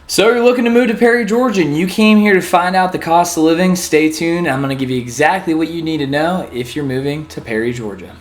So you're looking to move to Perry, Georgia, and you came here to find out the cost of living. Stay tuned. I'm going to give you exactly what you need to know if you're moving to Perry, Georgia.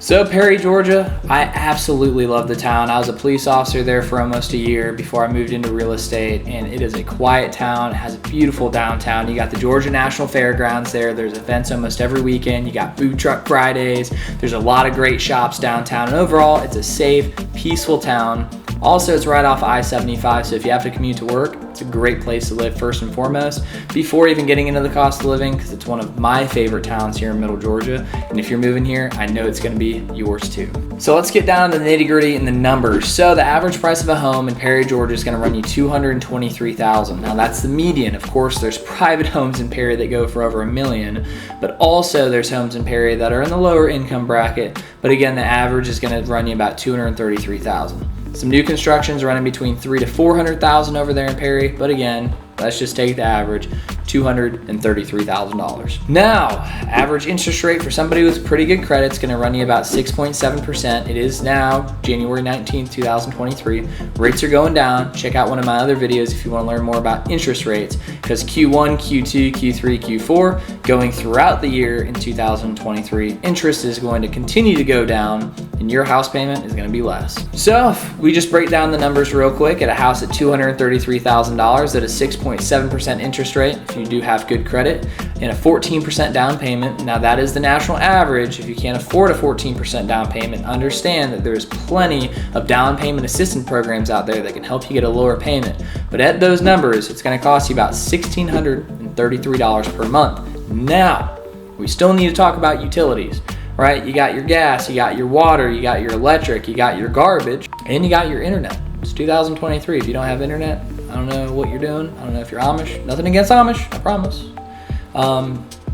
So Perry, Georgia, I absolutely love the town. I was a police officer there for almost a year before I moved into real estate, and it is a quiet town. It has a beautiful downtown. You got the Georgia National Fairgrounds there. There's events almost every weekend. You got Food Truck Fridays. There's a lot of great shops downtown, and overall, it's a safe, peaceful town. Also, it's right off I-75, so if you have to commute to work, it's a great place to live first and foremost, before even getting into the cost of living, because it's one of my favorite towns here in Middle Georgia. And if you're moving here, I know it's going to be yours too. So let's get down to the nitty-gritty and the numbers. So the average price of a home in Perry, Georgia is going to run you $223,000. Now that's the median. Of course, there's private homes in Perry that go for over $1 million, but also there's homes in Perry that are in the lower income bracket. But again, the average is going to run you about $233,000. Some new constructions running between $300,000 to $400,000 over there in Perry, but again, let's just take the average, $233,000. Now, average interest rate for somebody with pretty good credit is going to run you about 6.7%. It is now January 19th, 2023. Rates are going down. Check out one of my other videos if you want to learn more about interest rates, because Q1, Q2, Q3, Q4, going throughout the year in 2023, interest is going to continue to go down and your house payment is going to be less. So if we just break down the numbers real quick, at a house at $233,000 at a 6.7% interest rate, if you do have good credit, and a 14% down payment. Now that is the national average. If you can't afford a 14% down payment, understand that there's plenty of down payment assistance programs out there that can help you get a lower payment. But at those numbers, it's going to cost you about $1,633 per month. Now, we still need to talk about utilities, right? You got your gas, you got your water, you got your electric, you got your garbage, and you got your internet. It's 2023. If you don't have internet, I don't know what you're doing. I don't know if you're Amish. Nothing against Amish, I promise.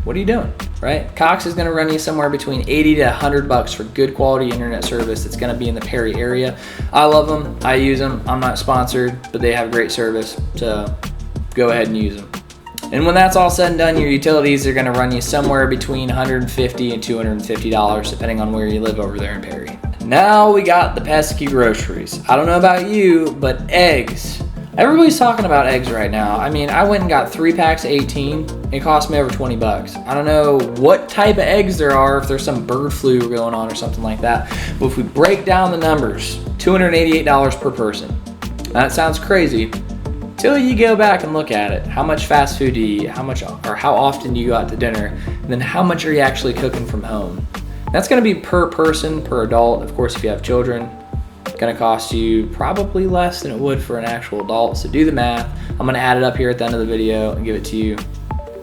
What are you doing, right? Cox is going to run you somewhere between $80 to $100 for good quality internet service that's going to be in the Perry area. I love them. I use them. I'm not sponsored, but they have great service, so go ahead and use them. And when that's all said and done, your utilities are going to run you somewhere between $150 and $250, depending on where you live over there in Perry. Now we got the pesky groceries. I don't know about you, but eggs. Everybody's talking about eggs right now. I mean, I went and got 3 packs of 18. It cost me over $20. I don't know what type of eggs there are, if there's some bird flu going on or something like that. But if we break down the numbers, $288 per person. That sounds crazy till you go back and look at it. How much fast food do you eat? How often do you go out to dinner? And then how much are you actually cooking from home? That's going to be per person, per adult. Of course, if you have children, it's going to cost you probably less than it would for an actual adult. So do the math. I'm going to add it up here at the end of the video and give it to you.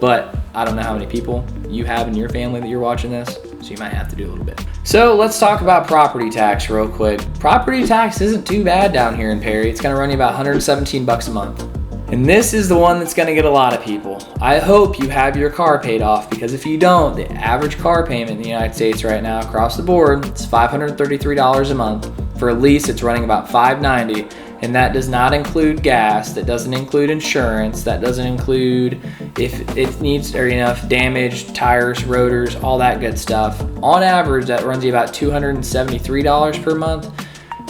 But I don't know how many people you have in your family that you're watching this, so you might have to do a little bit. So let's talk about property tax real quick. Property tax isn't too bad down here in Perry. It's going to run you about $117 a month. And this is the one that's going to get a lot of people. I hope you have your car paid off, because if you don't, the average car payment in the United States right now across the board, it's $533 a month. For a lease, it's running about $590, and that does not include gas, that doesn't include insurance, that doesn't include if it needs, or if damaged tires, rotors, all that good stuff. On average, that runs you about $273 per month.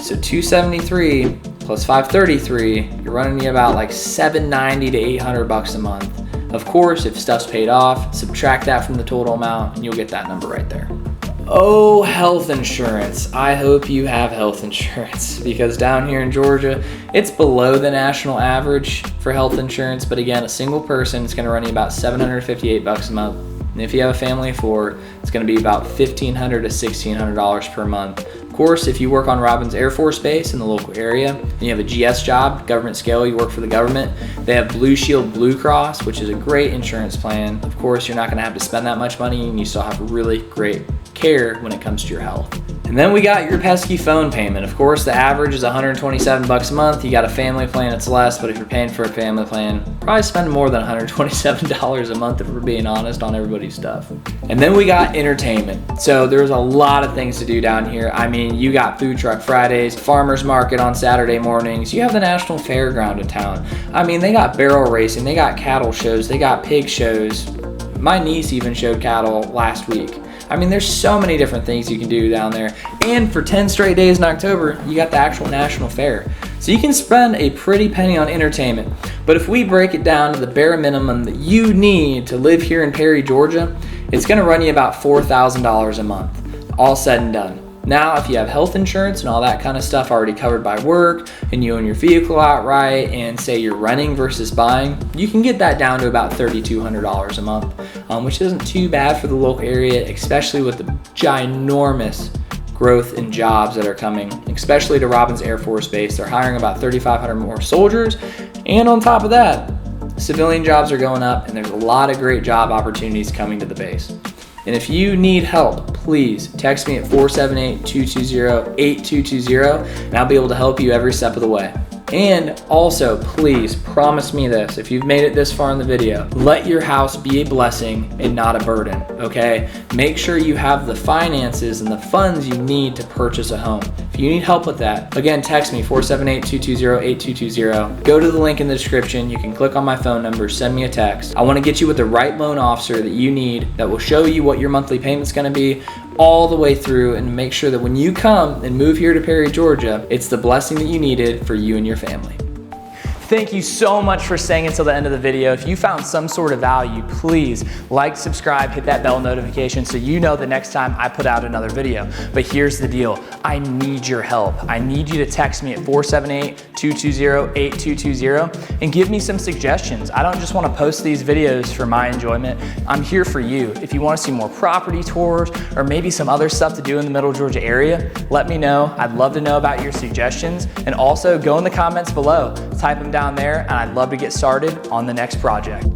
So $273 plus $533, you're running you about like $790 to $800 a month. Of course, if stuff's paid off, subtract that from the total amount and you'll get that number right there. Oh, health insurance. I hope you have health insurance, because down here in Georgia, it's below the national average for health insurance. But again, a single person is going to run you about $758 a month. And if you have a family of 4, it's going to be about $1,500 to $1,600 per month. Of course, if you work on Robins Air Force Base in the local area, and you have a GS job, government scale, you work for the government, they have Blue Shield Blue Cross, which is a great insurance plan. Of course, you're not going to have to spend that much money, and you still have really great care when it comes to your health. And then we got your pesky phone payment. Of course, the average is $127 a month. You got a family plan, it's less, but if you're paying for a family plan, probably spend more than $127 a month if we're being honest on everybody's stuff. And then we got entertainment. So there's a lot of things to do down here. I mean, you got Food Truck Fridays, farmers market on Saturday mornings, you have the National Fairground in town. I mean, they got barrel racing, they got cattle shows, they got pig shows. My niece even showed cattle last week. I mean, there's so many different things you can do down there. And for 10 straight days in October, you got the actual National Fair. So you can spend a pretty penny on entertainment. But if we break it down to the bare minimum that you need to live here in Perry, Georgia, it's gonna run you about $4,000 a month, all said and done. Now, if you have health insurance and all that kind of stuff already covered by work, and you own your vehicle outright, and say you're renting versus buying, you can get that down to about $3,200 a month, which isn't too bad for the local area, especially with the ginormous growth in jobs that are coming, especially to Robins Air Force Base. They're hiring about 3,500 more soldiers, and on top of that, civilian jobs are going up, and there's a lot of great job opportunities coming to the base. And if you need help, please text me at 478-220-8220, and I'll be able to help you every step of the way. And also, please promise me this, if you've made it this far in the video, let your house be a blessing and not a burden, okay? Make sure you have the finances and the funds you need to purchase a home. If you need help with that, again, text me 478-220-8220. Go to the link in the description. You can click on my phone number, send me a text. I wanna get you with the right loan officer that you need that will show you what your monthly payment's gonna be all the way through, and make sure that when you come and move here to Perry, Georgia, it's the blessing that you needed for you and your family. Thank you so much for staying until the end of the video. If you found some sort of value, please like, subscribe, hit that bell notification so you know the next time I put out another video. But here's the deal, I need your help. I need you to text me at 478-220-8220 and give me some suggestions. I don't just want to post these videos for my enjoyment. I'm here for you. If you want to see more property tours or maybe some other stuff to do in the Middle Georgia area, let me know. I'd love to know about your suggestions, and also go in the comments below. Type them down there, and I'd love to get started on the next project.